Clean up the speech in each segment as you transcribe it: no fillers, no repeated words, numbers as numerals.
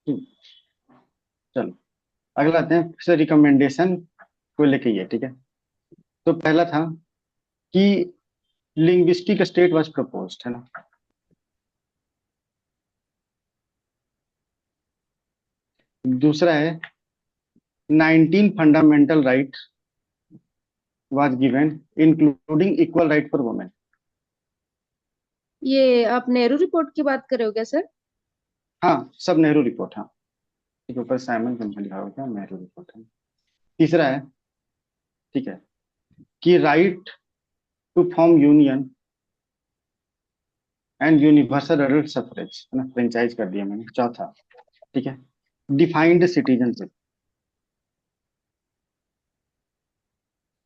हम्म, चलो अगला आते हैं फिर रिकमेंडेशन को लेके ये, ठीक है। तो पहला था कि लिंग्विस्टिक स्टेट वाज प्रपोज्ड, है ना। दूसरा है 19 fundamental right was given including equal right for women. ये आप नेहरू रिपोर्ट की बात कर रहे हो क्या सर? हाँ, सब नेहरू रिपोर्ट, हाँ। इसके ऊपर साइमन कमीशन लिखा होगा, नेहरू रिपोर्ट है। तीसरा है, ठीक है, कि right to form union and universal adult suffrage, है ना, फ्रेंचाइज कर दिया मैंने। चौथा, ठीक है, डिफाइंड सिटीजनशिप।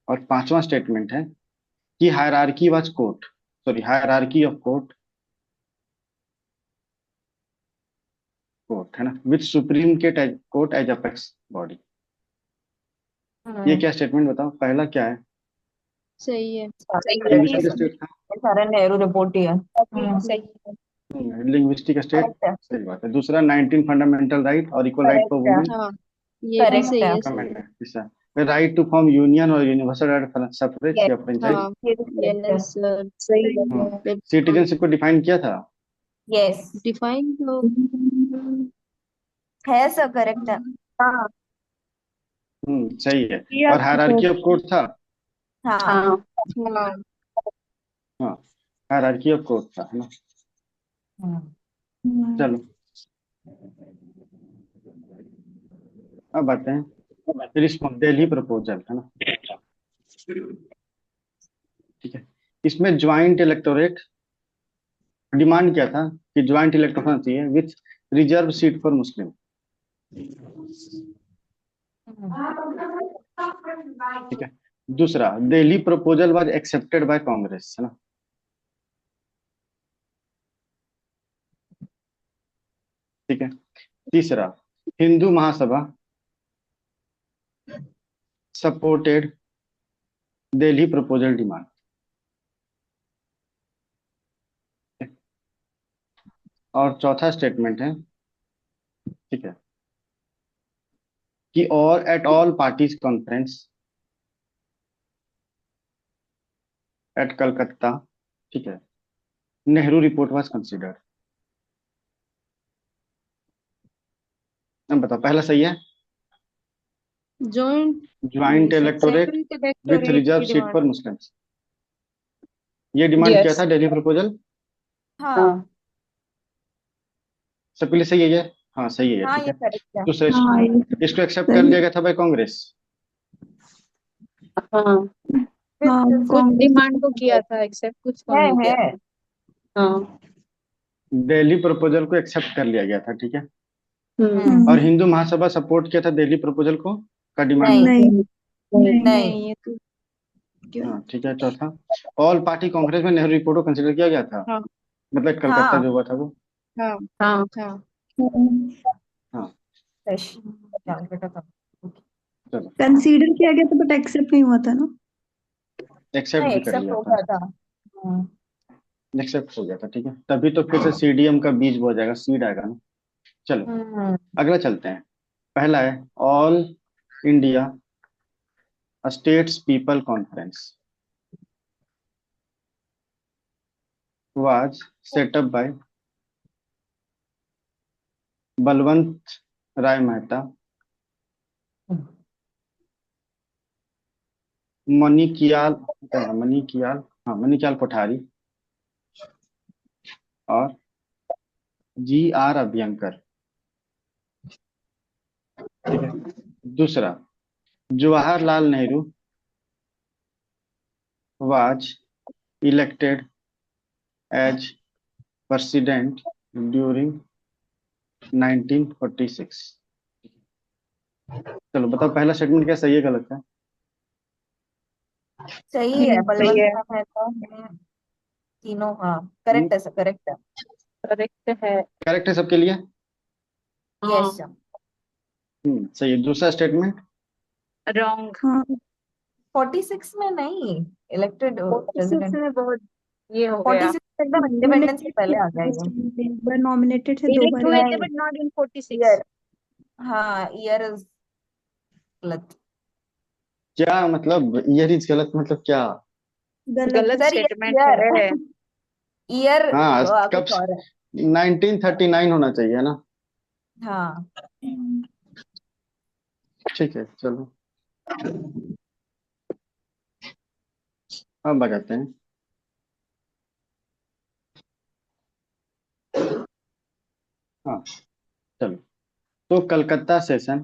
और पांचवा स्टेटमेंट है कि hierarchy was court, sorry, hierarchy of court, court है ना, with supreme court as apex body. ये हम्म, क्या स्टेटमेंट बताओ, पहला क्या है? सही है। सारे करेक्ट है लिंग्विस्टिक सब। स्टेट था। ये सारे नेहरू रिपोर्ट ही है। सही है। लिंग्विस्टिक स्टेट, करेक्ट है। सही बात है। दूसरा 19 फंडामेंटल राइट और इक्वल राइट फॉर करेक्ट है। वुमेन, हाँ, ये भी करेक्ट सही है। है, सही है। तीसरा राइट टू फॉर्म यूनियन और यूनिवर्सल सफरेज यस, या फ्रेंचाइज। हाँ, ये भी करेक्ट है। यस सर, सही है। सिटीजनशिप को डिफाइन किया था। यस, डिफाइन तो है सर, करेक्ट है। हाँ, सही है। किया और था हायरार्की ऑफ सर। कोर्ट था। हाँ। हाँ, हाँ, हाँ, हायरार्की ऑफ कोर्ट था, है ना। हम्म, चलो अब आते हैं रिस्पॉन्स दिल्ली प्रपोजल, है ना। ठीक है, इसमें ज्वाइंट इलेक्टोरेट डिमांड क्या था कि ज्वाइंट इलेक्टोरेट होना चाहिए with reserve seat for Muslim. ठीक है। दूसरा, Delhi proposal was accepted by Congress, है ना। ठीक है। तीसरा, Hindu Mahasabha supported Delhi proposal demand. और चौथा स्टेटमेंट है, ठीक है, कि और at all parties conference at Calcutta, ठीक है, नेहरू रिपोर्ट वाज कंसिडर्ड। अब बताओ, पहला सही है, joint joint electorate second with collectorate reserve की सीट डिमांड। फॉर मुस्लिम्स, ये डिमांड किया था यस। दिल्ली प्रपोजल। हाँ। हाँ, सबके लिए सही है ये? हाँ सही है ये, हाँ, ठीक ये है। करेक्ट है। दूसरा, हाँ, इसको एक्सेप्ट कर सही। लिया गया था बाय कांग्रेस। हाँ, हाँ, फिर कुछ डिमांड को किया था एक्सेप्ट, कुछ को नहीं किया है। था। हाँ। दिल्ली प्रपोजल को एक्सेप्ट कर लिया गया था, ठीक है। और हम्म, हिंदू महासभा सपोर्ट किया था दिल्ली प्रपोजल को, का डिमांड को। नहीं, नहीं, नहीं, नहीं। नहीं, ये तो क्यों? हाँ ठीक है। चौथा, ऑल पार्टी कांग्रेस में नेहरू रिपोर्ट को कंसिडर किया गया था, हाँ, मतलब कलकत्ता हाँ। जो हुआ था वो। हाँ, हाँ, हाँ। हाँ। फ्रेश जान बेटा था। चलो, कंसीडर किया गया था बट एक्सेप्ट नहीं हुआ था ना। एक्सेप्ट नहीं, भी कर एक्सेप्ट लिया हो था। गया था। एक्सेप्ट हो गया था, ठीक है। तभी तो फिर से सीडीएम का बीज बो जाएगा, सीड आएगा ना। चलो हम्म, अगला चलते हैं। पहला है all India states people conference was set up by Balwant Rai Mehta, Manikyalal, Manikyalal, हाँ मणिकियाल कोठारी और जी आर अभ्यंकर। ठीक है। दूसरा, Jawaharlal Nehru was elected as president during 1946। चलो बताओ, पहला स्टेटमेंट क्या सही है गलत है? सही है। सही बलवंत है, राय मेहता ने तीनों, हाँ। हम्म, करेक्ट है सर, करेक्ट है। करेक्ट है। करेक्ट है सबके लिए। यस। सही है। दूसरा स्टेटमेंट, रॉन्ग। हाँ, 46 में नहीं, इलेक्टेड 46 प्रेसिडेंट। में बहुत ये हो गया। 46 एकदम इंडिपेंडेंस से नॉमिनेटेड थे पहले आ फर्स्ट जाएगा। एक बार, नॉमिनेटेड थे दो इलेक्ट बार हुए ये। थे नहीं, बट नॉट इन 46। ईयर हाँ ईयर इज गलत। क्या मतलब ये चीज गलत मतलब क्या? गलत गलत सर ये स्टेटमेंट ईयर है। ईयर हाँ कब? कुछ और है। 1939 होना चाहिए ना। हाँ ठीक है चलो, अब बताते हैं। हाँ चलो, तो कलकत्ता सेशन,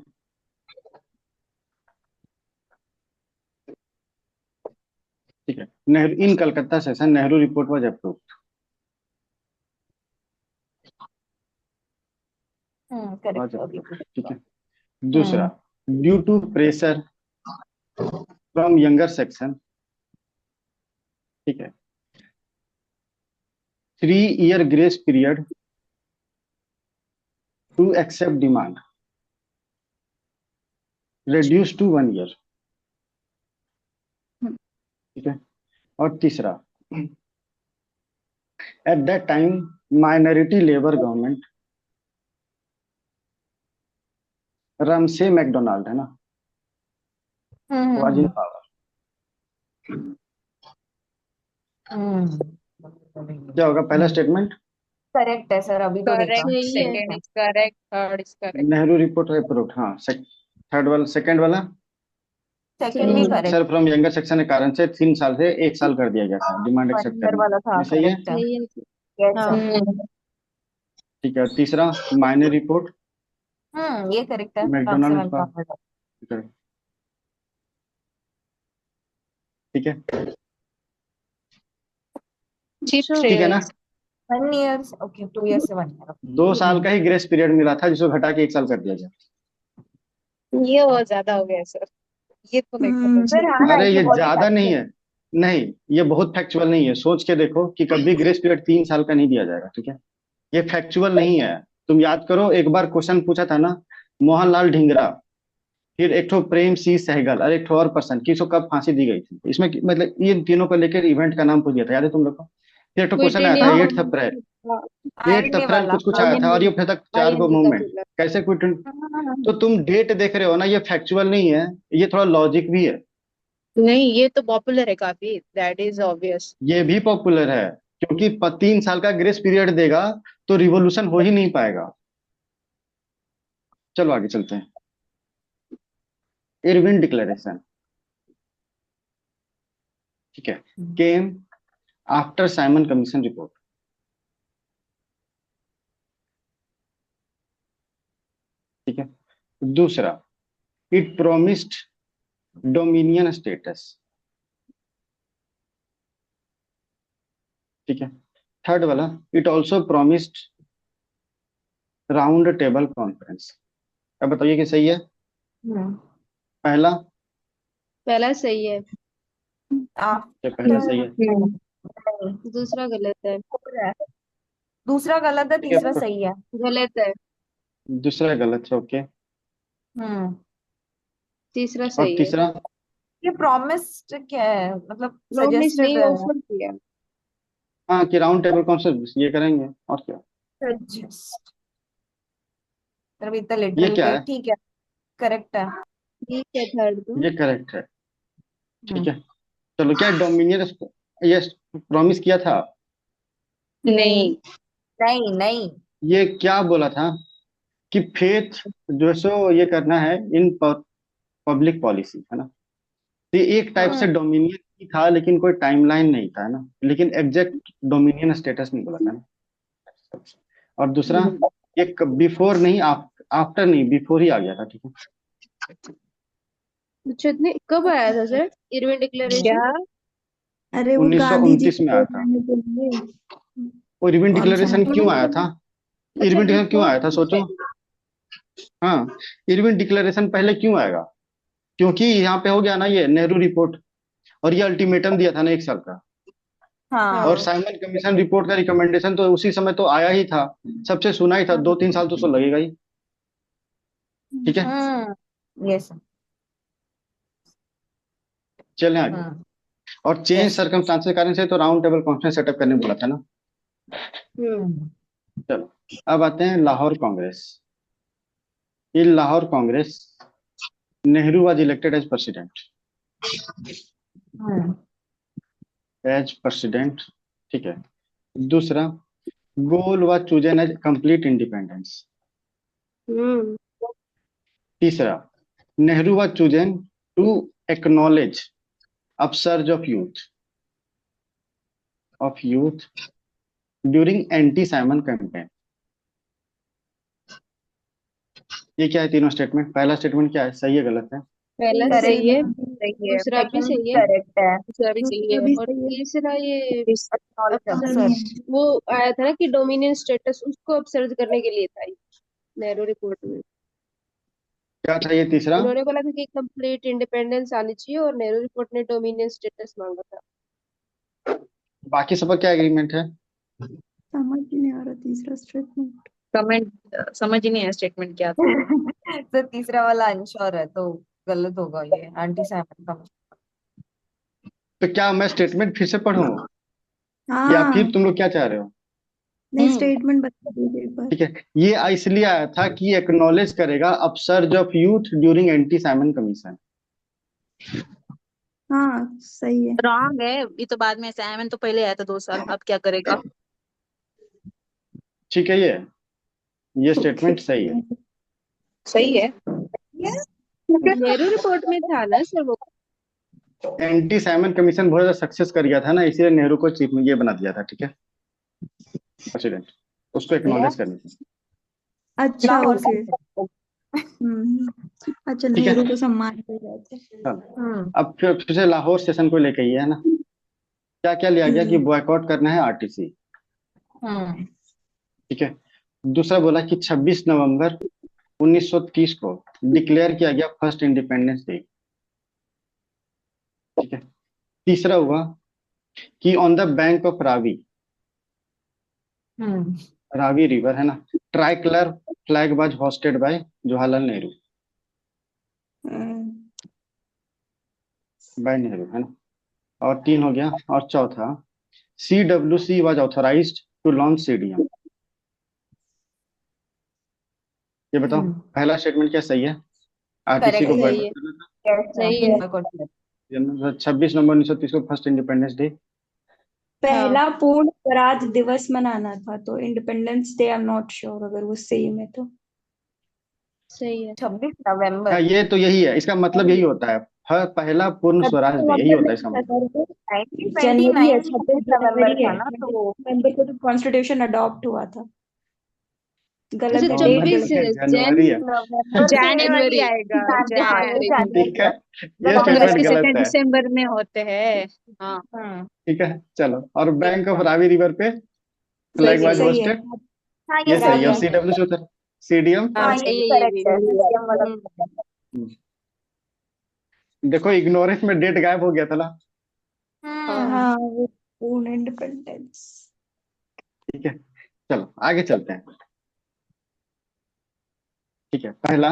ठीक है, Nehru in Calcutta session Nehru report was approved. Was correct okay. Approved, ठीक है। दूसरा, hmm due to pressure from younger section, ठीक है, 3 year grace period to accept demand reduced to 1 year, ठीक है। और तीसरा, at that time minority labour government, Ramsay MacDonald है ना, वाज इन हम्म पावर। हम्म क्या होगा पहला स्टेटमेंट? करेक्ट है सर, अभी तो देखा। करेक्ट, सही है। Second is correct, third is correct. Nehru report approved, हाँ। थर्ड वाला, सेकंड वाला, सेकंड भी सही है। Correct. Pressure from younger section के कारण से 3 साल से 1 साल कर दिया गया था डिमांड वन एक्सेप्ट ईयर करने वाला का, था, ये सही है। करेक्ट है। सही है। यस हाँ। सर। ठीक है, और तीसरा, माइनर रिपोर्ट ये करेक्ट है, राम से मैकडोनाल्ड का, वेलकम। ठीक है, चीप अच्छा। ठीक है थ्रिल। ना। 1 ईयर ओके, 2 ईयर से 1 ईयर। 2 साल का ही ग्रेस पीरियड मिला था जिसको घटा के 1 साल कर दिया गया। ये बहुत ज्यादा हो गया सर, ये तो नहीं पता सर चला। हाँ ना, अरे ये ये बहुत ही ज्यादा फैक्ट नहीं है। है, नहीं, ये बहुत फैक्चुअल नहीं है। सोच के देखो कि कभी ग्रेस पीरियड 3 साल का नहीं दिया जाएगा, ठीक है। ये फैक्चुअल नहीं है। तुम याद करो, एक बार क्वेश्चन पूछा था ना, मोहनलाल ढींगरा, फिर एक ठो प्रेम सिंह सहगल और एक ठो और पर्सन, किसको कब फांसी दी गई थी, इसमें मतलब इन तीनों को लेकर इवेंट का नाम पूछ दिया था, याद है तुम लोग को? फिर एक ठो क्वेश्चन क्विट आया था इंडिया। हाँ 8 अप्रैल, एट आईएनए अप्रैल वाला। कुछ कुछ आया था, और ये फिर तक 4 गो आईएनबी का मूवमेंट, फिलर। कैसे क्विट। तो हाँ, तुम डेट देख रहे हो ना, ये फैक्चुअल नहीं है, ये थोड़ा लॉजिक भी है। नहीं, ये तो पॉपुलर है काफी, दैट इज ऑब्वियस। ये भी पॉपुलर है, क्योंकि 3 साल का ग्रेस पीरियड देगा तो रिवोल्यूशन हो ही नहीं पाएगा। चलो आगे चलते हैं। इरविन डिक्लेरेशन, ठीक है, came after Simon commission report, ठीक है। दूसरा, इट प्रोमिस्ड डोमिनियन स्टेटस, ठीक है। थर्ड वाला, it also promised round table conference. अब बताइए कि सही है हम्म, पहला? पहला सही है। क्या पहला सही है? दूसरा गलत है। दूसरा गलत है, ठीक तीसरा है, सही है। गलत है। दूसरा गलत है, ओके। हम्म तीसरा और सही है। तीसरा? ये प्रॉमिस्ड क्या है, मतलब प्रॉमिस सजेस्टेड? नहीं, ऑफर किया। हाँ, कि राउंड टेबल कॉन्फ्रेंस ये करेंगे, और क्या। सजेस्ट, मतलब इतना ये लिटरल क्या के, है? ठीक है। करेक्ट है। ठीक है, थर्ड तो। ये करेक्ट है, ठीक हम्म है। चलो, क्या डोमिनियन ये प्रॉमिस किया था? नहीं। नहीं नहीं। ये क्या बोला था कि फेथ जो सो ये करना है इन पब्लिक पॉलिसी, है ना। तो ये एक टाइप से हम्म डोमिनियन ही था, लेकिन कोई टाइमलाइन नहीं था, है ना, लेकिन एग्जैक्ट डोमिनियन स्टेटस नहीं बोला था ना। और दूसरा, ये बिफोर नहीं, आफ्टर नहीं, बिफोर ही आ गया था, ठीक है। अच्छा, इतने कब आया था सर इरविन डिक्लेरेशन? क्या? अरे वो गांधी जी 1929 में को आया था। बताने के लिए। वो इरविन कौन सा डिक्लेरेशन क्यों आया था? अच्छा, इरविन डिक्लेरेशन क्यों बिफोर। आया था, सोचो। हाँ, इरविन डिक्लेरेशन पहले क्यों आएगा? क्योंकि यहाँ पे हो गया ना ये नेहरू रिपोर्ट, और ये अल्टीमेटम दिया था ना 1 साल का। और हाँ। हाँ। साइमन कमीशन रिपोर्ट का रिकमेंडेशन तो उसी समय तो आया ही था, सबसे सुना ही था, 2-3 साल तो उसको लगेगा ही, ठीक है। यस। चलें आगे। हम्म और चेंज यस। सरकमस्टांसेस के कारण से तो राउंड टेबल कॉन्फ्रेंस सेटअप करने बोला था ना। हम्म। हम्म चलो, अब आते हैं Lahore Congress, In Lahore Congress, Nehru was elected as president. Hmm As president, ठीक है. दूसरा, goal was chosen as complete independence. हम्म तीसरा, Nehru was chosen to acknowledge upsurge of youth during anti-Simon campaign. ये क्या है तीनों स्टेटमेंट? पहला स्टेटमेंट क्या है, सही है गलत है? पहला करेक्ट सही है, सही है। दूसरा भी सेकंड सही है, करेक्ट है दूसरा भी सही दूसरा है। भी और सही है। तीसरा ये Acknowledge अपसर्ज upsurge। वो आया था ना कि डोमिनियन स्टेटस, उसको अपसर्ज करने के लिए था ये नेहरू रिपोर्ट में। क्या था ये तीसरा? उन्होंने बोला था कि कंप्लीट इंडिपेंडेंस आनी चाहिए और नेहरू रिपोर्ट ने डोमिनियन स्टेटस मांगा था। बाकी सब का क्या एग्रीमेंट है? समझ ही नहीं आ रहा तीसरा स्टेटमेंट। कमेंट समझ ही नहीं है स्टेटमेंट क्या था। तो तीसरा वाला अनश्योर है तो गलत होगा ये एंटी साइमन का। तो क्या मैं स्टेटमेंट फिर से पढ़ूं या हाँ फिर तुम लोग क्या चाह रहे हो? नहीं, स्टेटमेंट बता दीजिए एक बार। ठीक है, ये इसलिए आया था कि एक्नॉलेज करेगा upsurge of youth during anti Simon commission. हाँ सही है। रॉन्ग है, ये तो बाद में, साइमन तो पहले आया था 2 साल, अब क्या करेगा। ठीक है, ये स्टेटमेंट सही है. सही है, नेहरू रिपोर्ट में था ना सर वो। एंटी साइमन कमीशन बहुत ज्यादा सक्सेस कर गया था ना, इसलिए नेहरू को चीफ ये बना दिया था. ठीक है, प्रेसिडेंट, उसको एक्नॉलेज करनी थी. अच्छा लाहौर ओके। का। अच्छा, ठीक है. नेहरू को सम्मान दे रहे थे। हाँ. अब फिर से लाहौर सेशन को लेके ही है ना. क्या क्या लिया गया कि बॉयकॉट करना है आरटीसी. हम्म ठीक है. दूसरा बोला कि 26 नवंबर 1930 को डिक्लेयर किया गया फर्स्ट इंडिपेंडेंस डे. ठीक है. तीसरा हुआ कि on the bank of hmm Ravi river है ना, tricolour flag was hoisted by Jawaharlal Nehru. By Nehru है ना. और तीन हो गया. और चौथा, CWC was authorised to launch CDM. ये बताओ, पहला स्टेटमेंट क्या सही है? आरटीसी को Correct. सही है, बॉयकॉट सही है। करना था. 26 नवंबर 1930 को फर्स्ट इंडिपेंडेंस डे. पहला पूर्ण स्वराज दिवस मनाना था, तो independence day I am not sure अगर वो सेम है तो। सही है। 26 हाँ, नवंबर ये तो यही है, इसका मतलब यही होता है. पहला पूर्ण स्वराज डे यही होता है इसका मतलब. 1929 जनवरी है, 26 26 नवंबर जनवरी था है, ना तो 26 नवंबर को तो कॉन्स्टिट्यूशन अडॉप्ट हुआ था। गलत अच्छा, है, नवंबर डेट 24 नहीं है, गलत जनवरी है. नवंबर से जनवरी आएगा, जनवरी। ठीक है, ये कांग्रेस स्टेटमेंट के गलत 2 है. दिसंबर में होते हैं। हाँ, ठीक है, चलो. और बैंक ऑफ रावी रिवर पे फ्लैग सही वाज है। सही है। होस्टेड, हाँ ये ये सही है. और सही है। CWC होता है CDM. हाँ, हाँ ये सही भी है, ये भी। करेक्ट है CM वाला देखो, इग्नोरेंस में डेट गायब हो गया था ना. हाँ वो पूर्ण इंडिपेंडेंस। ठीक है, चलो आगे चलते हैं. ठीक है, पहला,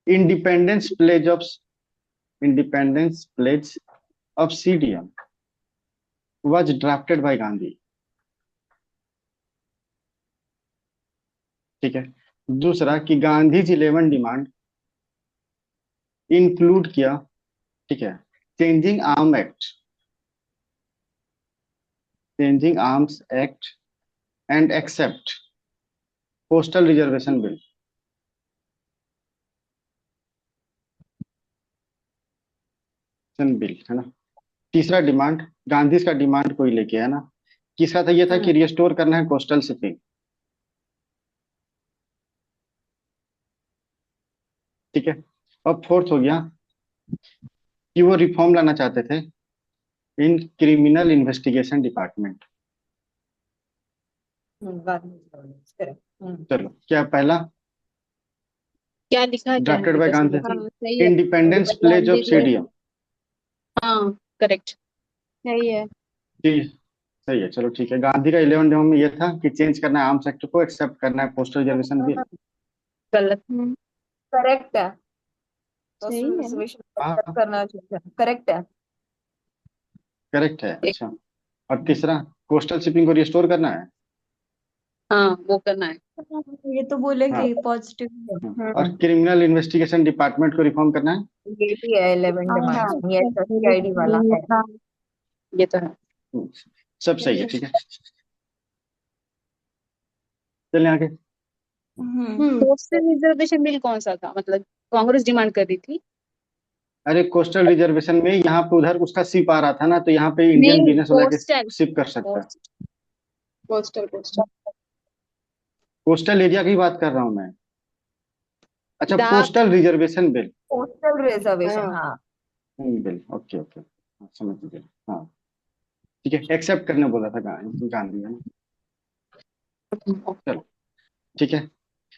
independence pledge of independence pledge of CDM was drafted by Gandhi. ठीक है. दूसरा कि गांधी जी 11 डिमांड इंक्लूड किया. ठीक है. Changing arm act, changing arms act and except postal reservation bill. Bill है ना. तीसरा डिमांड, गांधी का डिमांड कोई लेके है ना. किसका था? ये था कि रिस्टोर करना है कोस्टल शिपिंग. ठीक है. और फोर्थ हो गया कि वो रिफॉर्म लाना चाहते थे इन क्रिमिनल इन्वेस्टिगेशन डिपार्टमेंट. चलो, क्या पहला क्या लिखा है, क्या ड्राफ्टेड बाय गांधी, सही है। इंडिपेंडेंस प्लेज ऑफ गांधी को- CDM. हाँ, करेक्ट, सही है। जी, सही है. चलो ठीक है. गांधी का 11 डिमांड में ये था कि चेंज करना है आर्म्स एक्ट को, एक्सेप्ट करना है पोस्टल रिजर्वेशन बिल. गलत। करेक्ट है तो सही है। रिजर्वेशन हाँ, करना चाहिए। करेक्ट है करेक्ट है. अच्छा. और तीसरा, कोस्टल शिपिंग को रिस्टोर करना है. हाँ, वो करना है। ये तो बोलेंगे हाँ। ही पॉजिटिव। और क्रिमिनल इन्वेस्टिगेशन डिपार्टमेंट को रिफॉर्म करना है। ये भी है 11 डिमांड, ये SSID वाला है। ये तो है। सब सही है, ठीक है। चलिए आगे। कोस्टल रिजर्वेशन बिल कौन सा था, मतलब कांग्रेस डिमांड कर रही थी? अरे कोस्टल रिजर्वेशन में यहाँ पे उधर उसका शिप आ रहा था ना, तो यहाँ पे इंडियन नहीं, बिजनेस वाला के कोस्टल शिप कर सकता है। कोस्टल कोस्टल कोस्टल एरिया की बात कर रहा हूँ मैं। अच्छा, डाक postal reservation bill. Postal reservation, हाँ। हाँ। बिल, ओके ओके, हाँ, समझ गया। हाँ ठीक है, एक्सेप्ट करने बोला था गांधी है ना। चलो ठीक है।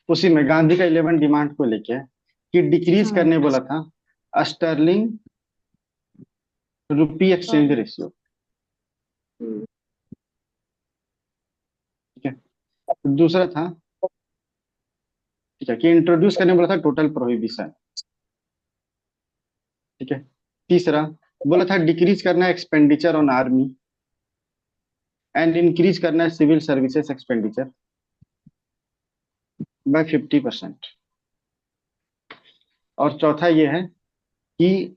उसी में गांधी का 11 डिमांड को लेके कि डिक्रीज करने बोला था स्टर्लिंग रुपी एक्सचेंज रेशियो, ठीक है। दूसरा था, ठीक है, कि इंट्रोड्यूस करने बोला था टोटल प्रोहिबिशन, ठीक है। तीसरा बोला था डिक्रीज करना expenditure on army and increase करना है सिविल सर्विसेज एक्सपेंडिचर बाय 50%। और चौथा ये है कि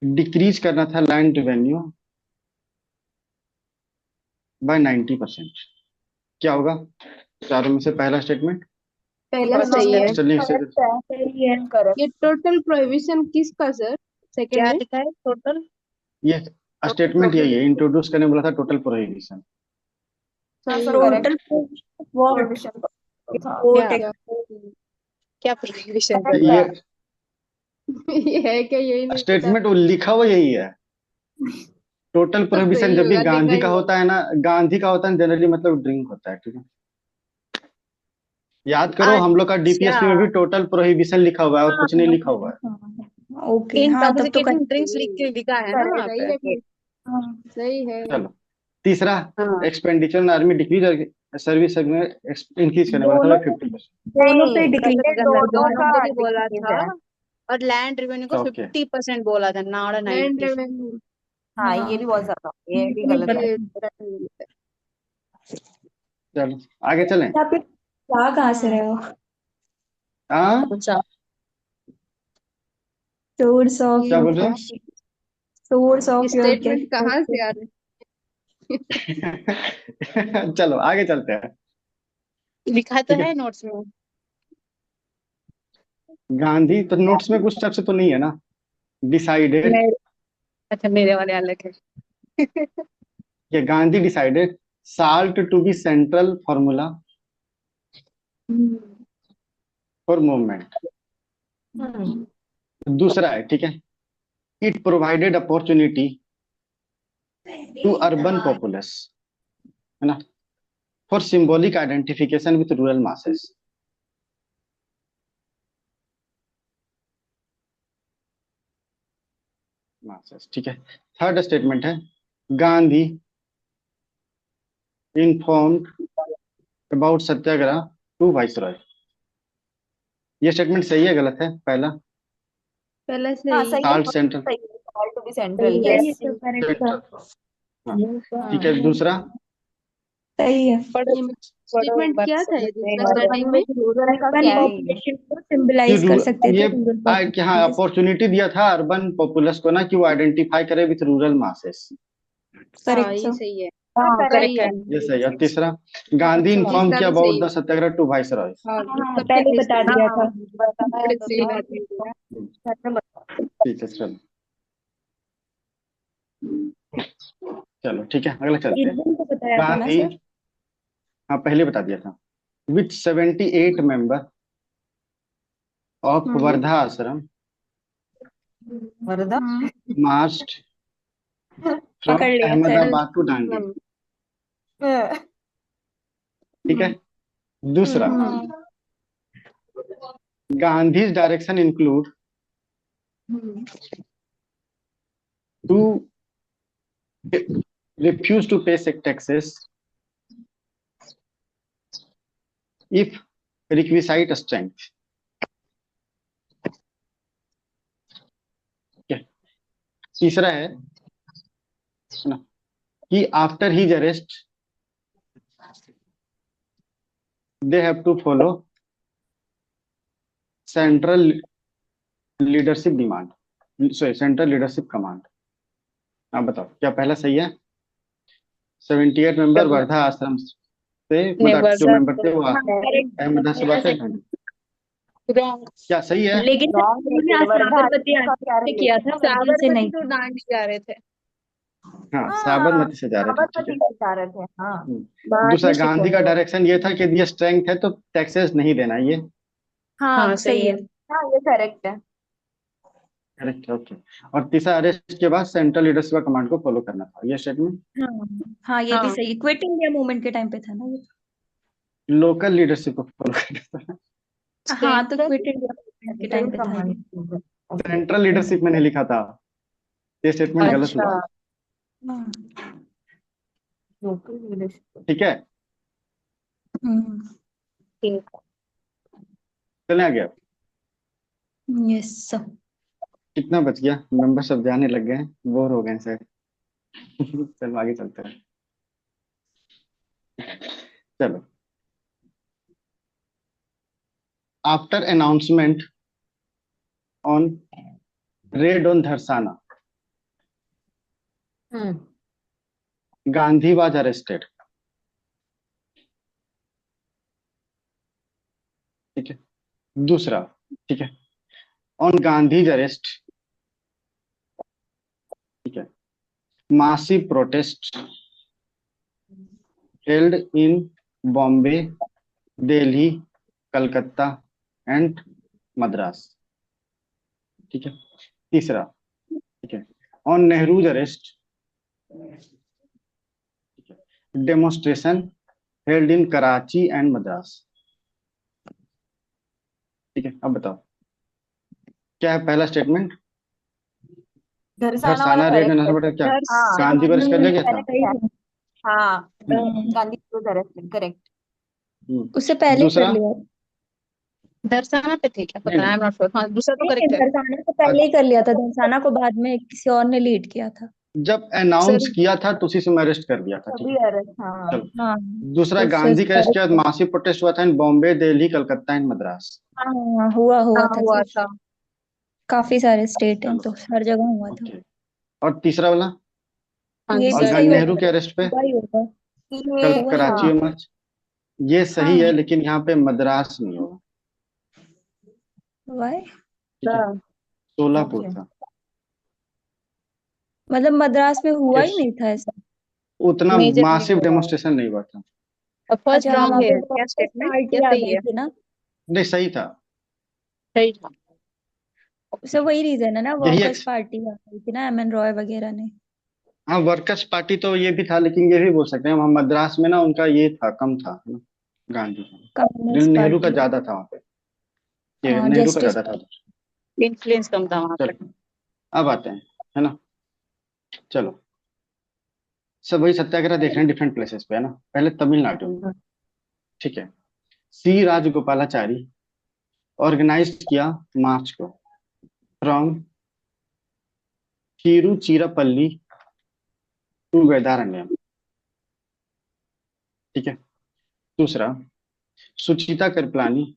डिक्रीज करना था लैंड रेवेन्यू बाय 90%। क्या होगा चारों में से पहला स्टेटमेंट? पहला सही है। स्टर्लिंग से सही है। करेक्ट। ये टोटल प्रोहिबिशन किसका सर, सेकंड क्या में? लिखा है टोटल? ये स्टेटमेंट यही है, इंट्रोड्यूस करने बोला था टोटल प्रोहिबिशन। सही है। टोटल वॉट प्रोहिबिशन था। वोट क्या क्या क्या प्रोहिबिशन Correct था? है। ये ये है क्या, यही नहीं पता। स्टेटमेंट लिखा हुआ यही है। टोटल तो प्रोहिबिशन सही जब भी होगा, गांधी लिखा का ही होता है ना, गांधी का होता है जनरली मतलब ड्रिंक होता है, ठीक है। याद करो हम लोग का अच्छा, डीपीएसपी में भी टोटल प्रोहिबिशन लिखा हुआ है और कुछ नहीं लिखा हुआ है। ओके, हाँ तब तो इंटॉक्सिकेटिंग ड्रिंक्स लिख के लिखा है ना वहाँ Correct। सही पे। है फिर। हाँ। सही है। चलो तीसरा, हाँ, एक्सपेंडिचर ऑन आर्मी डिक्रीज और सर्विस में इंक्रीज करने वाला था दोनों 50%। दोनों पे नहीं, डिक्रीज ये दोनों दोनों का पे भी बोला डिक्रीज था। है। और लैंड रेवेन्यू को ओके 50% बोला था, नॉट लैंड 90। रेवेन्यू हाँ, ये भी बहुत ज्यादा, ये भी गलत है। ये गलत है। चलो आगे चलें। यहाँ पे क्या कहाँ से रहे हो? हाँ अच्छा, सोर्स ऑफ क्या ये बोल रहे हो? सोर्स ऑफ योर स्टेटमेंट कहाँ से आ रहे चलो आगे चलते हैं। लिखा तो ठीक है, है नोट्स में। गांधी तो नोट्स में कुछ शख्स तो नहीं है ना। डिसाइडेड, मेरे अच्छा, मेरे वाले अलग है। ये Gandhi decided salt to be central formula for movement. Hmm. दूसरा है, ठीक है, it provided opportunity to urban populace, है ना, for symbolic identification with rural masses. Masses, ठीक है। थर्ड स्टेटमेंट है Gandhi informed about satyagraha to viceroy. ये स्टेटमेंट सही है गलत है? पहला पहले हाँ, सही। सही है। साल्ट सेंट्रल सही है, ऑल टू बी सेंट्रल, सही है, यस। तो करेक्ट है। हाँ ठीक है। दूसरा सही है। ये स्टेटमेंट क्या था ये दूसरा स्टार्टिंग में? रूरल का अर्बन क्या है ये? पॉपुलेशन को कि सिंबलाइज कर सकते थे ये रूरल कि हाँ पॉपुलेशन। अपॉर्चुनिटी दिया था अर्बन पॉपुलस को ना, कि वो आइडेंटिफाई करे विथ रूरल मासेस। हाँ करेक्ट ये सर। सही है। हाँ, करेक्ट करेक्ट सही है। है। ये सही है। तीसरा गांधी इन्फॉर्म तीसरा किया भी सही अबाउट द है। सत्याग्रह टू वाइसरॉय। हाँ हाँ सबके पहले लिए बता सही है। दिया हाँ, था। बताया बड़े तो सही था। बात है। ठीक है चलो, चलो ठीक है अगला चलते हैं। इर्विन को बताया था ना गांधी, सर? हाँ पहले बता दिया था, विथ 78 मेंबर ऑफ वर्धा आश्रम वर्धा। मार्च्ड फ्रॉम पकड़ लिया सर। अहमदाबाद टू दांडी, ठीक है। दूसरा Gandhi direction include to refuse to pay taxes if requisite strength, okay. तीसरा है ना, कि after his arrest they have to follow central leadership demand, sorry central leadership command. आप बताओ क्या पहला सही है? 78 मेंबर वर्धा आश्रम से, मतलब जो वर्धा मेंबर थे वो हाँ करेक्ट अहमदाबाद से रॉन्ग। क्या सही है? लेकिन Wrong है, उन्होंने वर्धा साबरमती का क्या आश्रम से किया था, वर्धा से साबरमती नहीं तो किया। डांस जा रहे थे। हाँ हाँ साबरमती से जा रहे थे, ठीक साबरमती है। से जा रहे थे हाँ। हम्म। दूसरा गांधी का डायरेक्शन ये था कि ये स्ट्रेंथ है तो टैक्सेस नहीं देना, ये हाँ सही है। हाँ ये करेक्ट है। करेक्ट है, ओके। और तीसरा अरेस्ट के बाद सेंट्रल लीडरशिप कमांड को फॉलो करना था, ये स्टेटमेंट। हाँ हाँ ये भी हाँ। सही, क्विट इंडिया मूवमेंट के टाइम पे था ना ये। लोकल लीडरशिप को फॉलो करना था। हाँ तो Central क्विट इंडिया मूवमेंट के टाइम पे था ये। सेंट्रल लीडरशिप मैंने लिखा था, ये स्टेटमेंट गलत अच्छा। हुआ, हाँ। Local leadership. ठीक है। हम्म। ठीक। चले आगे अब। Yes sir. कितना बच गया? मेंबर सब जाने लग गए हैं, बोर हो गए हैं शायद। चलो आगे चलते हैं। चलो, after announcement on red on Dharasana, Gandhi was arrested, ठीक है। दूसरा, ठीक है, ऑन गांधीज अरेस्ट, ठीक है, massive protest held in Bombay, Delhi, Calcutta and Madras, ठीक है। तीसरा, ठीक है, ऑन नेहरूज अरेस्ट, ठीक है, demonstration held in Karachi and Madras, ठीक है। अब बताओ क्या है पहला स्टेटमेंट? धरसाना वाला धरसाना रेड करेक्ट है। एंड क्या हाँ गांधी को अरेस्ट कर लिया गया था? correct है। हाँ hmm. Gandhi was arrested correct. उससे पहले दूसरा, कर लिया। दर्शाना पे थे क्या नहीं पता, आई एम नॉट श्योर। हाँ दूसरा तो नहीं करेक्ट है। दरसाना को पहले ही कर लिया था, दरसाना को बाद में किसी और ने लीड किया था। जब अनाउंस सर किया था तो उसी समय अरेस्ट कर दिया था, ठीक तभी है। अरेस्ट हाँ। चलो, हाँ दूसरा तो फिर गांधी का अरेस्ट उसका- के बाद मासिव प्रोटेस्ट हुआ था इन बॉम्बे, दिल्ली, कलकत्ता एंड मद्रास, हाँ हाँ, हुआ हुआ हाँ था हुआ सर। था। काफी सारे स्टेट हैं चलो, तो हर जगह हुआ था। ओके। और तीसरा वाला, हाँ ये भी और सही नेहरू होगा, के अरेस्ट पे हुआ ही होगा। ये हुआ ही कराची होगा। और मार्च, ये सही हाँ है लेकिन यहाँ पे मद्रास नहीं होगा, हुआ है। ठीक है। सोलापुर ओके। था, मतलब मद्रास में हुआ ही Yes, नहीं था ऐसा। उतना मेजर नहीं मासिव हुआ है। डेमोन्स्ट्रेशन नहीं हुआ था। और फर्स्ट अच्छा रॉन्ग वहां है पे क्या स्टेटमेंट, या पार्टी आ सही गई है? थी ना। नहीं सही था, सही था। उसे वही रीजन है ना, यही वर्कर्स पार्टी आ गई थी ना, एमएन रॉय वगैरह ने। हाँ वर्कर्स पार्टी तो ये भी था, लेकिन ये भी बोल सकते हैं वहाँ मद्रास में ना उनका ये था, कम था है ना, गांधी का। कम्युनिस्ट नेहरू का पार्टी। ज्यादा था वहाँ पे, ये हाँ नेहरू का जस्टिस। ज्यादा था। इन्फ्लुएंस कम था वहां पे। चलो अब आते हैं, है ना। चलो, सब वही सत्याग्रह देख रहे हैं डिफरेंट प्लेसेस पे, है ना। पहले तमिलनाडु में, ठीक है, सी राजगोपालाचारी ऑर्गेनाइज किया मार्च को फ्रॉम तिरुचिरापल्ली टू वेदारण्यम, ठीक है। दूसरा, Suchita Kripalani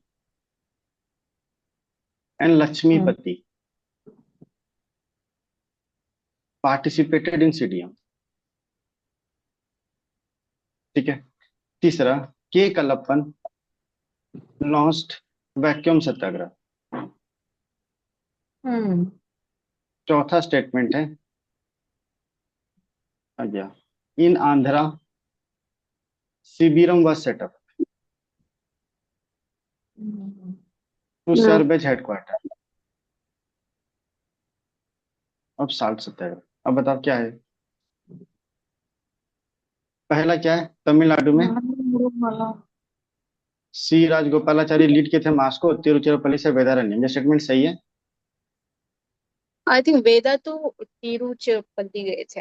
and Lakshmipati participated in CDM, ठीक है। तीसरा, के कलप्पन लॉन्च्ड वैक्यूम सत्याग्रह। चौथा स्टेटमेंट है आज्ञा, in Andhra Shibiram was set up to serve as headquarter of salt satyagraha. अब बताओ क्या है पहला, क्या है तमिलनाडु में सी राजगोपालाचारी लीड किए थे मार्च को तिरुचिरापल्ली से वेदारण्यम, ये स्टेटमेंट सही है। आई थिंक वेदा तो तिरुचिरापल्ली गए थे,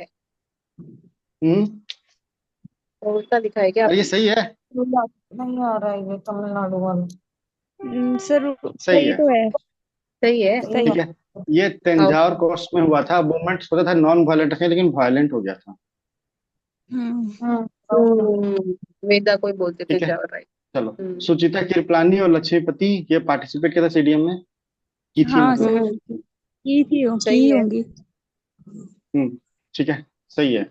हम्म, और उसका लिखा है क्या? और ये सही है, नहीं आ रहा है ये तमिलनाडु वाला। सर सही सही है, तो है। सही है। सही ठीक है। है। ये तंजावुर कोस्ट में हुआ था, मूवमेंट होता था नॉन वायलेंट रखे, लेकिन वायलेंट हो गया था, हम्म। ओके। वेदा कोई बोलते थे ठीक है। जाओ, राइट। चलो, सुचिता कृपलानी और लक्ष्मीपति ये पार्टिसिपेट किया था सीडीएम में, की थी हाँ मतलब। सर, की थी की सही है। होंगी। ठीक है, सही है।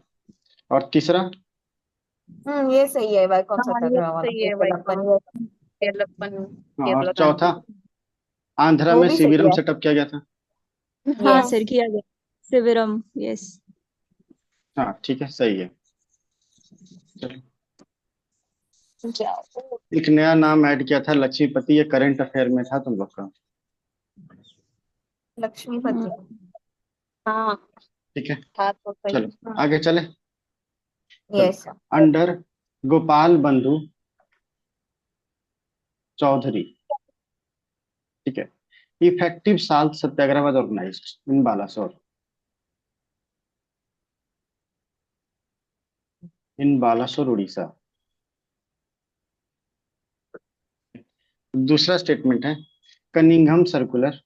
और तीसरा, ये सही है, वाई कौन हाँ ये सत्याग्रह तो वाला, सही है भाई। केवलप्पन केरलप्पन हाँ, और केरला चौथा, क्रांति। आंध्रा वो में भी सही शिविरम है। सेटअप किया गया था। हाँ यस। सर, किया गया। शिविरम, यस। हाँ ठीक है, सही है। चलो, जाओ। एक नया नाम ऐड किया था लक्ष्मीपति, ये करंट अफेयर में था तुम लोग का। लक्ष्मीपति। हाँ ठीक है, था तो सही। चलो आगे चले। यस। चलो, अंडर गोपाल बंधु चौधरी, ठीक है, effective salt satyagraha was organised in Balasore, in Balasore Orissa. दूसरा स्टेटमेंट है, Cunningham circular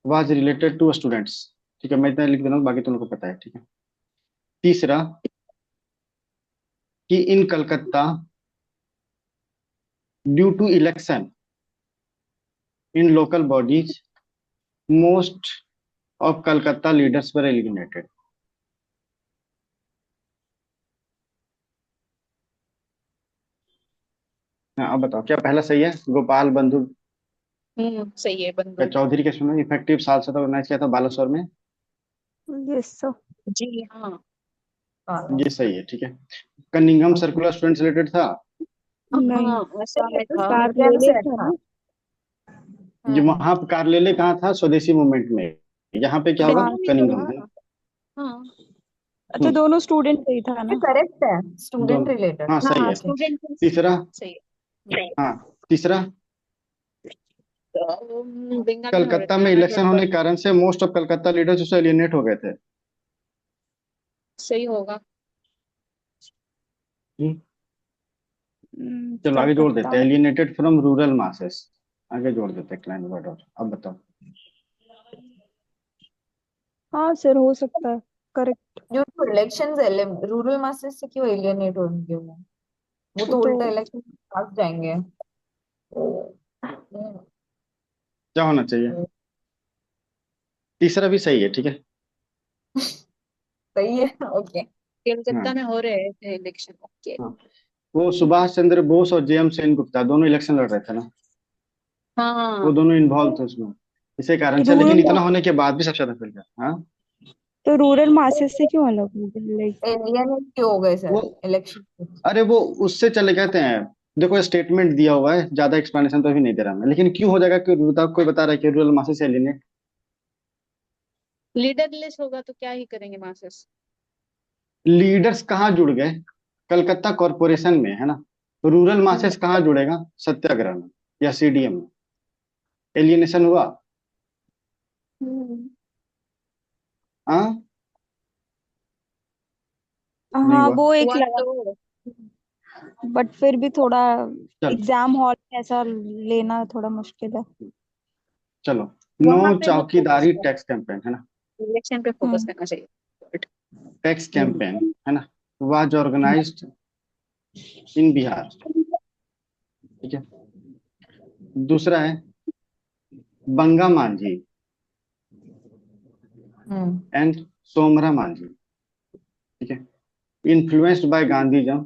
was related to students. ठीक है, मैं इतना लिख दे रहा हूँ, बाकी तुम लोग को पता है। ठीक है, तीसरा, कि in Calcutta due to election in local bodies most of Calcutta leaders were eliminated. हाँ, अब बताओ क्या पहला सही है, गोपाल बंधु सही है का बंधु। चौधरी के सुनो इफेक्टिव साल से ऑर्गेनाइज किया था बालासोर में। Yes sir. जी हाँ। ये सही है। ठीक है, कनिंघम सर्कुलर स्टूडेंट्स रिलेटेड था। नहीं, हाँ ऐसा में था। सीडीएम कार्यालय से था था। ना। ये वहां पर कार्यालय कहाँ था, स्वदेशी मूवमेंट में। यहाँ पे क्या होगा, हाँ कनिंघम में। हाँ अच्छा, हम्म, दोनों स्टूडेंट का ही था ये ना। करेक्ट है, स्टूडेंट दोनों, रिलेटेड। हाँ सही हाँ है। स्टूडेंट तीसरा, सही है। हाँ तीसरा, तो, बंगाल में हो रहे कलकत्ता थे में ना इलेक्शन होने जनपद। के कारण से मोस्ट ऑफ कलकत्ता लीडर्स उससे एलियनेट हो गए थे। सही होगा। हम्म, चलो आगे जोड़ कलकत्ता देते हैं, में। Alienated from rural masses. आगे जोड़ देते हैं एक लाइन वर्ड, और अब बताओ। हाँ सर, हो सकता है। Correct. Due to elections, rural masses से क्यों एलियनेट होंगे वो तो तो उल्टा इलेक्शन पास जाएंगे। हम्म, क्या होना चाहिए, तीसरा भी सही है। ठीक है, सही है। ओके। हाँ कलकत्ता में हो रहे थे इलेक्शन। ओके। हाँ, वो सुभाष चंद्र बोस और जेएम सेनगुप्ता दोनों इलेक्शन लड़ रहे थे ना, वो हाँ दोनों इन्वॉल्व थे उसमें, इसी कारण से। लेकिन रूरल इतना होने के बाद भी सबसे ज्यादा फैल गया। हाँ, तो रूरल मासेस से क्यों अलग हो गए, लाइक। एलियनेट क्यों हो गए वो, सर इलेक्शन। अरे वो उससे चले गए हैं। देखो स्टेटमेंट दिया हुआ है, ज्यादा एक्सप्लेनेशन तो अभी नहीं दे रहा मैं, लेकिन क्यों हो जाएगा, कि बताओ, कोई बता रहा है कि रूरल मासेस से एलियनेट। लीडरलेस होगा तो क्या ही करेंगे मासेस। लीडर्स कहाँ जुड़ गए, कलकत्ता कॉरपोरेशन में है ना। रूरल मासेस कहाँ जुड़ेगा, सत्याग्रह में या सीडीएम में। एलियनेशन हुआ। हम्म, हाँ, नहीं हाँ हुआ। वो एक हुआ लगा, तो। बट फिर भी थोड़ा चलो, एग्जाम हॉल में ऐसा लेना थोड़ा मुश्किल है। चलो, नो वहां पे मत फोकस चौकीदारी कर, टैक्स कैंपेन है ना, इलेक्शन पे फोकस हम्म। करना चाहिए। टैक्स कैंपेन है ना, वाज ऑर्गेनाइज्ड इन बिहार। ठीक है, दूसरा है बंगा मांझी हम्म। एंड सोमरा मांझी। ठीक है, influenced by Gandhism,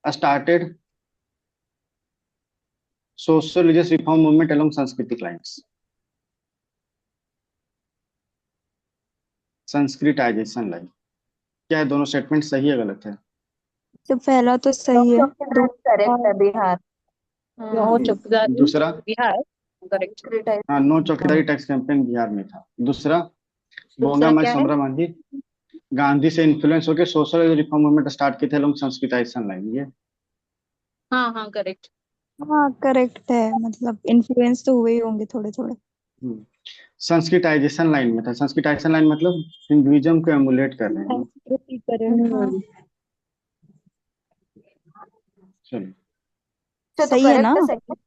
started social religious reform movement along सांस्कृतिक लाइन्स। संस्कृताइजेशन लाइन, क्या है, दोनों स्टेटमेंट सही है गलत है। तो पहला तो सही है। करेक्ट है, बिहार। जो चौकीदारी दूसरा, बिहार। करेक्ट। हाँ, नो चौकीदारी टैक्स कैंपेन बिहार में था। दूसरा, बोंगा दूसरा माई क्या है। सोमरा मांझी गांधी से इन्फ्लुएंस होकर सोशल रिफॉर्म मूवमेंट स्टार्ट किए थे लोग, संस्कृताइजेशन लाइन ये। हाँ हाँ करेक्ट। हाँ करेक्ट है, मतलब इन्फ्लुएंस तो हुए ही होंगे थोड़े थोड़े। संस्कृताइजेशन लाइन में था। संस्कृताइजेशन लाइन मतलब हिंदुइज्म को एमुलेट कर रहे हैं। संस्कृति करे, हाँ। हम्म, चलिए, तो सही है ना। करेक्ट है, सही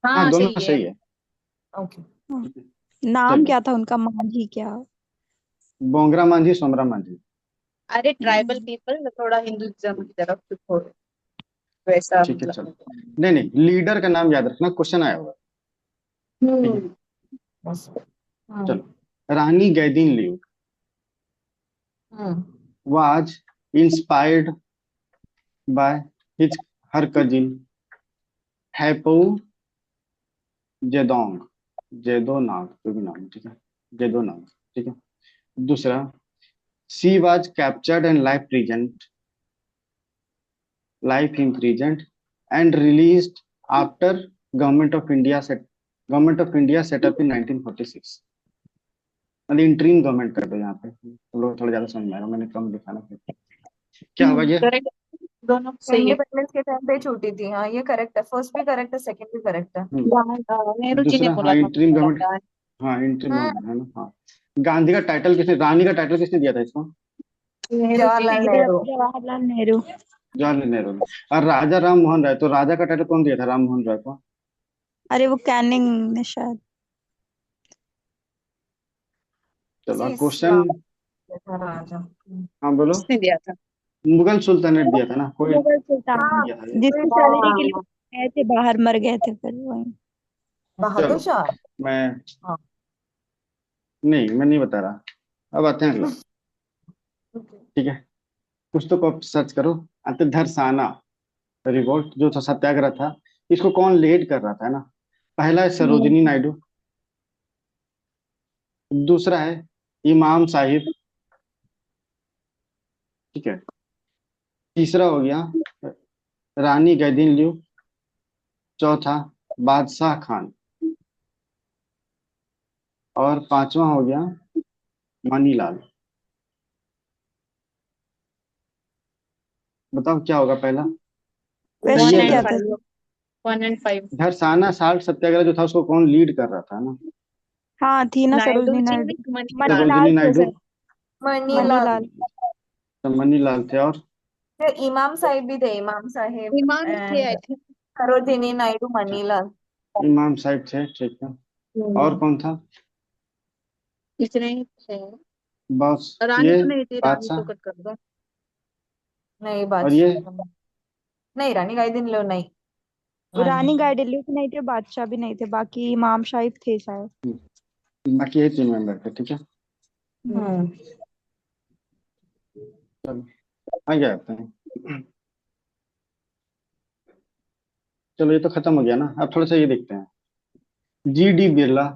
हाँ हाँ दोनों सही है। सही है। है। ओके। हाँ। नाम चलिए, क्या था उनका, मांझी क्या। बोंगरा मांझी सोमरा मांझी। अरे ट्राइबल पीपल थोड़ा हिंदुइज्म की तरफ से थोड़ा वैसा ठीक है मतलब। चलो। नहीं नहीं, लीडर का नाम याद रखना, क्वेश्चन आया होगा। ठीक है हम्म बस। चलो। Rani Gaidinliu hmm was inspired by his her cousin Haipou Jadonang, Jadonang, जो भी नाम है, ठीक है, जेडोनाग। ठीक है। दूसरा, she was captured and life imprisoned and released after government of India set up in 1946। मतलब इंटरिम गवर्नमेंट कर दो यहाँ पे, तो लोग थोड़ा ज्यादा समझ में आ रहा है, मैंने कम लिखा ना फिर। क्या होगा ये? करेक्ट, दोनों सही है। इंडिपेंडेंस के टाइम पे छूटी थी। हाँ ये करेक्ट है, फर्स्ट भी करेक्ट है, सेकंड भी करेक्ट है। नेहरू जी ने दूसरा, हाँ बोला था मुझे इंटरिम गवर्नमेंट, पता है। हाँ इंटरिम हम्म गवर्नमेंट है ना, हाँ। गांधी का टाइटल किसने, रानी का टाइटल किसने दिया था इसको? नेहरू जी ने। जवाहरलाल नेहरू। जवाहरलाल नेहरू। जवाहरलाल नेहरू ने। और राजा राम मोहन राय, तो राजा का टाइटल कौन दिया था राम मोहन राय को? अरे वो कैनिंग ने शायद। चलो किसी क्वेश्चन। इस्लाम के था राजा। हाँ बोलो। किसने दिया था? मुगल सुल्तानेट दिया था ना, कोई मुगल सुल्तान हाँ दिया था ये। जिसकी हाँ सैलरी के हाँ लिए हाँ। गए थे बाहर, मर गए थे फिर वही। बहादुर चलो शाह। मैं, हाँ नहीं मैं नहीं बता रहा, अब आते हैं अगला। ठीक है, कुछ तो आप सर्च करो। धरसाना रिवोल्ट जो था, सत्याग्रह था, इसको कौन लीड कर रहा था, है ना? पहला है सरोजिनी नायडू, दूसरा है इमाम साहिब, ठीक है, तीसरा हो गया रानी गैदीन लियू, चौथा बादशाह खान, और पांचवा हो गया मनीलाल। बताओ क्या होगा पहला? सही वन है क्वेश्चन एंड क्या गलत? था? Five 1 and 5। धरसाना साल्ट सत्याग्रह जो था, उसको कौन लीड कर रहा था ना? हाँ थी ना नायडू सरोजनी जी नायडू। ने मणिलाल। सरोजिनी मनीलाल थे नायडू, सर। मनीलाल। मनीलाल। तो मनीलाल थे, और फिर इमाम साहिब भी थे, इमाम साहिब इमाम थे and I think. Sarojini Naidu, Manilal. इमाम साहिब थे, ठीक है। और कौन था? इतने ही थे। बॉस, रानी ये तो नहीं थी, रानी तो बादशाह, कट कर दो। नहीं और ये बादशाह नहीं, रानी गाइदिन नहीं। रानी नहीं। गाइडिनल्यू भी नहीं थे, बादशाह भी नहीं थे, बाकी इमाम साहिब थे शायद। बाकी ये 3 मेंबर थे, ठीक है। हम्म चलो आगे आते हैं। चलो ये तो खत्म हो गया ना, अब थोड़ा सा ये देखते हैं। GD बिरला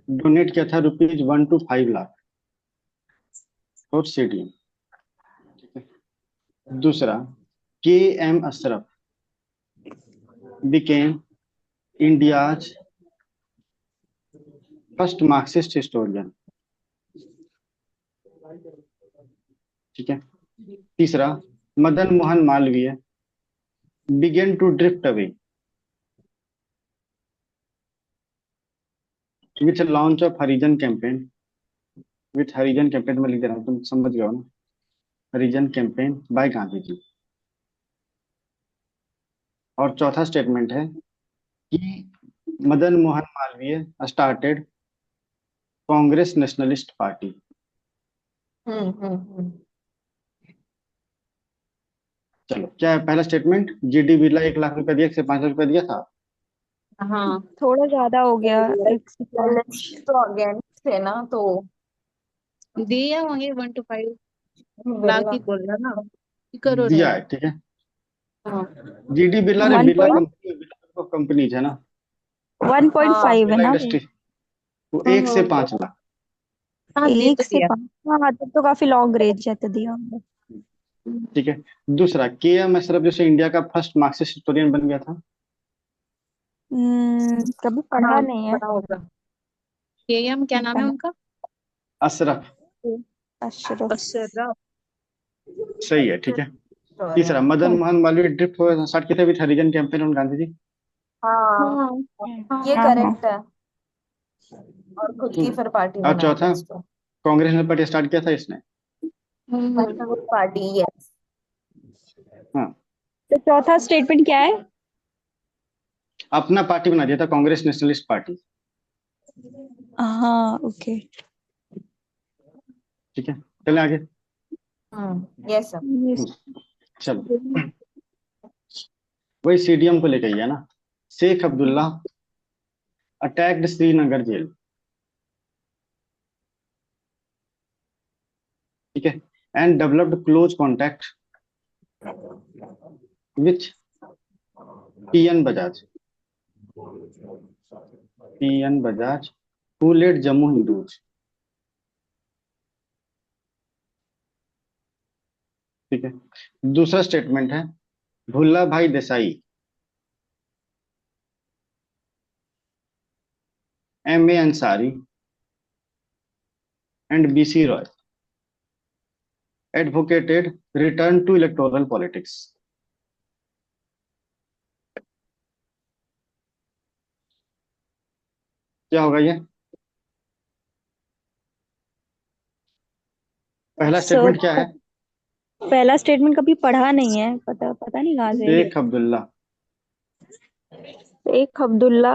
डोनेट किया था ₹1 to 5 लाख फॉर स्टेडियम, ठीक है। दूसरा, KM Ashraf became India's first Marxist historian, ठीक है। तीसरा, Madan Mohan Malviya began to drift away with launch of Harijan campaign, with Harijan campaign में लिख दे रहा हूँ, तुम समझ गए हो ना? Harijan campaign by Gandhi ji. और चौथा स्टेटमेंट है कि Madan Mohan Malaviya started Congress nationalist Party. Hmm. चलो क्या है पहला स्टेटमेंट? GD बिरला 1 लाख रुपए दिया, 1 से 5 लाख रुपए दिया था। हाँ थोड़ा ज्यादा हो गया, एक से पाँच। तो अगेंस्ट थे ना तो दिया होंगे 1 to 5 लाख बिरला। ही बोल रहा ना, कि करोड़ है। दिया है, ठीक है। हाँ GD बिरला ने, one Birla point company, Birla companies है ना, 1.5 है बिरला ना वो। इंडस्ट्री, वो 1 से 5 लाख। हाँ दे एक तो से दिया। 5, हाँ तब तो काफी लॉन्ग रेंज है, तो दिया होंगे। ठीक है। दूसरा, KM अशरफ जैसे इंडिया का फर्स्ट मार्क्सिस्ट हिस्टोरियन बन गया था। कभी पढ़ा हाँ नहीं है। पता होगा। केएम क्या नाम है उनका? अशरफ, अशरफ। अशरफ। सही है, ठीक है। तीसरा, हिस्टोरियन। मदन मोहन मालवीय ड्रिफ्ट हुआ स्टार्ट किया था with Harijan campaign on Gandhi ji. हाँ हाँ ये हाँ हाँ। करेक्ट है। और खुद की फिर पार्टी और बनाया था चौथा, इसको। कांग्रेस ने पार्टी स्टार्ट किया था इसने। National party, yes. हाँ, तो चौथा स्टेटमेंट क्या है? अपना पार्टी बना दिया था, कांग्रेस नेशनलिस्ट पार्टी, हाँ ओके। ठीक है। चलें आगे। Yes sir. Yes. चलो वही सीडीएम को लेकर ही है ना। शेख अब्दुल्ला अटैक्ड श्रीनगर जेल, ठीक है, and developed close contact which PN Bajaj, PN Bajaj who led Jammu Hindus, ठीक है। दूसरा स्टेटमेंट है Bhulla Bhai Desai M A Ansari and BC Roy advocated return to electoral politics। क्या होगा ये? पहला सर स्टेटमेंट क्या है? पहला स्टेटमेंट कभी पढ़ा नहीं है, पता पता नहीं कहाँ से है ये। शेख अब्दुल्ला शेख अब्दुल्ला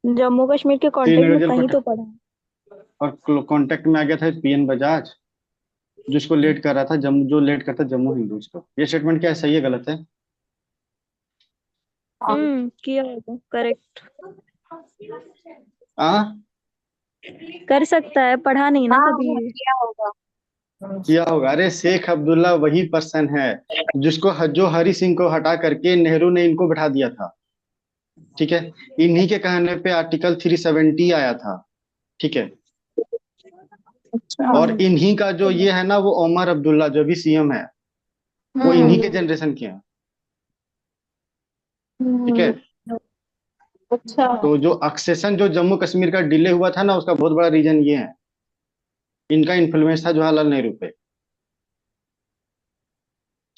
जम्मू कश्मीर के कॉन्टेक्ट श्रीनगर में जेल कहीं को तो पढ़ा है। और कांटेक्ट में आ गया था पीएन बजाज, जिसको लेड कर रहा था जम्मू, जो लेड करता जम्मू हिंदूज को। ये स्टेटमेंट क्या है, सही है गलत है? किया होगा, करेक्ट हाँ कर सकता है, पढ़ा नहीं ना हाँ कभी। किया होगा। किया होगा। अरे शेख अब्दुल्ला वही पर्सन है जिसको जो हरि सिंह को हटा करके नेहरू ने इनको बैठा दिया था, ठीक है। इन्हीं के कहने पे आर्टिकल 370 आया था, ठीक है। अच्छा। और इन्हीं का जो ये है ना, वो ओमर अब्दुल्ला जो भी सीएम है, वो इन्हीं के जनरेशन के हैं, ठीक है। अच्छा। तो जो एक्सेशन जो जम्मू कश्मीर का डिले हुआ था ना, उसका बहुत बड़ा रीजन ये है, इनका इन्फ्लुएंस था जवाहरलाल नेहरू पे,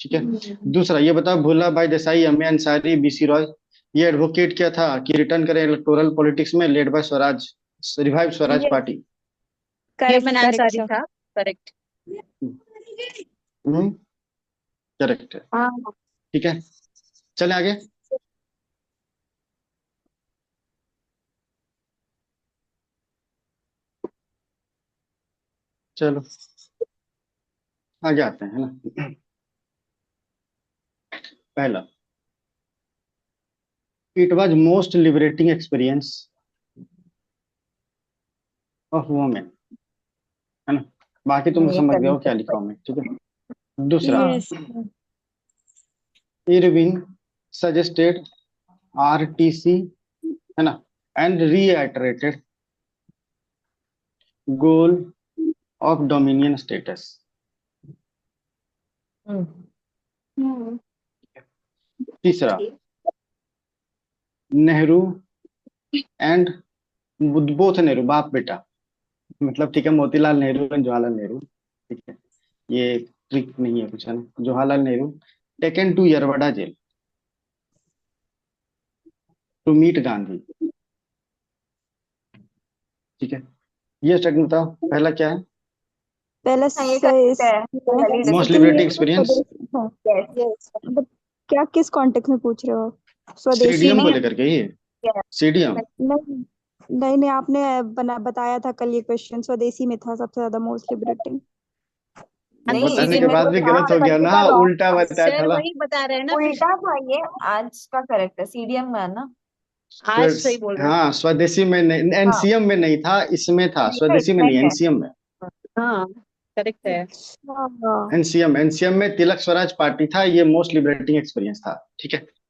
ठीक है। दूसरा ये बताओ, Bhulla Bhai Desai, M A Ansari, BC Roy, ये एडवोकेट क्या था कि रिटर्न करें इलेक्टोरल पॉलिटिक्स में, led by Swaraj, revive Swaraj ये पार्टी। ये करेक्ट मैंने करेक्ट अंसारी सर। था। करेक्ट। करेक्ट है, हाँ। ठीक है। चले आगे। चलो आगे आते हैं, है ना। पहला, it was most liberating experience of women, है ना। बाकी तुम ये समझ गए हो करेक्ट क्या है। लिखा हूं मैं, ठीक है। दूसरा, यस इरविन सजेस्टेड आरटीसी, है ना, and reiterated goal of dominion status. Hmm. तीसरा, नेहरू एंड बोथ नेहरू, बाप बेटा, मतलब ठीक है, मोतीलाल नेहरू एंड जवाहरलाल नेहरू, ठीक है। ये ट्रिक नहीं है कुछ, है ना। Jawaharlal Nehru taken to Yerwada jail to meet Gandhi, ठीक है। ये स्टेटमेंट बताओ, पहला क्या है? पहला हाँ ये करेक्ट है। पहली मोस्ट डिसीजन लिबरेटिंग है। Experience yes. यस। मतलब क्या किस कॉन्टेक्स्ट में पूछ रहे हो आप? स्वदेशी सीडीएम को में? लेकर के, ये सीडीएम नहीं नहीं नहीं, आपने बताया था कल ये क्वेश्चन स्वदेशी में था सबसे ज्यादा मोस्ट लिबरेटिंग। नहीं बताने इसी के में बाद तो भी था, गलत हो गया कल ना, का रॉन्ग उल्टा था। बताया था सर ना। वही बता रहे हैं ना फिर। उल्टा था ये, आज का करेक्ट है, सीडीएम में है ना। आज सही बोल रहे हाँ स्वदेशी में नहीं, हाँ एनसीएम में नहीं था, इसमें था, नहीं, स्वदेशी में इसमें नहीं, है। एनसीएम में। हो। हाँ करेक्ट है। हाँ एनसीएम, एनसीएम में तिलक स्वराज पार्टी था, ये मोस्ट लिबरेटिंग एक्सपीरियंस था, ठीक है।